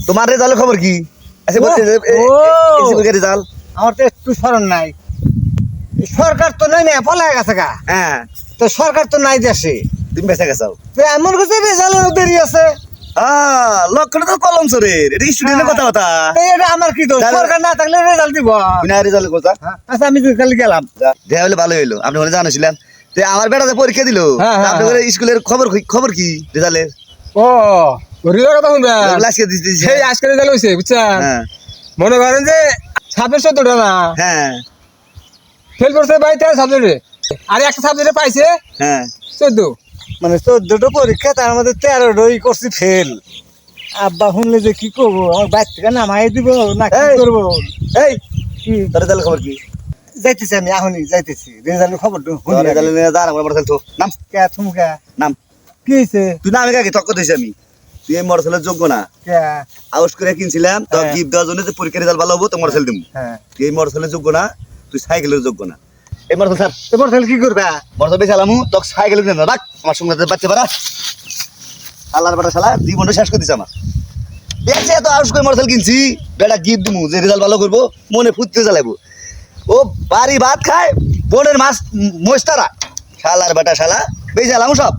তোমার রেজাল্টের খবর কি? আচ্ছা বলতে রেজাল্ট আমার তো একটু স্মরণ নাই। সরকার তো নাই না, পলায় গেছে গা। হ্যাঁ তো সরকার তো নাই দেশে। তুমি বেঁচে গেছো। তো এমন কিছু রেজাল্টের দেরি আছে। লক্ষণ তো কলম সরের এটা স্টুডেন্টের কথা কথা। তো এটা আমার কি দোষ? সরকার না থাকলে রেজাল্ট দিব। বিনা রেজাল্ট কথা। আচ্ছা আমি কাল গেলাম। দেখা হলে ভালো হইলো, আপনি ওখানে জানাছিলেন। তো আমার বেটা যে পরীক্ষা দিল, আপনাদের স্কুলের খবর কি রেজাল্টের? ও রেজাল্ট কথা শুনবেন? আজকে দিছি সেই আজকে রেজাল্ট হয়েছে বুঝছেন। হ্যাঁ মনে করেন যে 26-14টা না হ্যাঁ ফেল করছে ভাই 13 সাবজেক্টে, আর একটা সাবজেক্টে পাইছে হ্যাঁ 14। মানে 14টা পরীক্ষা, তার মধ্যে 13টাই করছি ফেল। আব্বা শুনলে যে কি করবো, আমার বাইর থেকে নামাই দিব না কি এই। করবো? এই কি তোর রেজাল্টের খবর কি? যাইতেছি, আমি এখনই যাইতেছি। রেজাল্টের খবর তোর রেজাল্ট নিয়ে যা আমার মোটরসাইকেল তো নাম কে থুমকা নাম কি হয়েছে? তুই না আমি কাকে তক্ক দিয়েছি আমি, তুই এই মোটরসাইকেলের যোগ্য না। কে আউস করে কিনছিলাম তো হ্যাঁ। গিফট দেওয়ার জন্য যে পরীক্ষার রেজাল্ট ভালো হবো তো মোটরসাইকেল দিব। হ্যাঁ তুই এই মোটরসাইকেলের যোগ্য না, তুই সাইকেলের যোগ্য না। এই মোটরসাইকেল স্যার তোমার তাহলে কি করবা? মোটরসাইকেল বেশি আলামু তোকে সাইকেলের দেন না, রাখ আমার সঙ্গে বাচ্চা পারা আল্লাহর বেটা শালা জীবনটা শেষ করে দিছে আমার। দেখছে এত আউস করে মোটরসাইকেল কিনছি, বেটা গিফট দিমু যে রেজাল্ট ভালো করবো, মনে ফুটতে জ্বালাবো। ও বাড়ি ভাত খায় বোনের মাছ মোস্তারা, শালার বেটা শালা বেশি আলামু সব।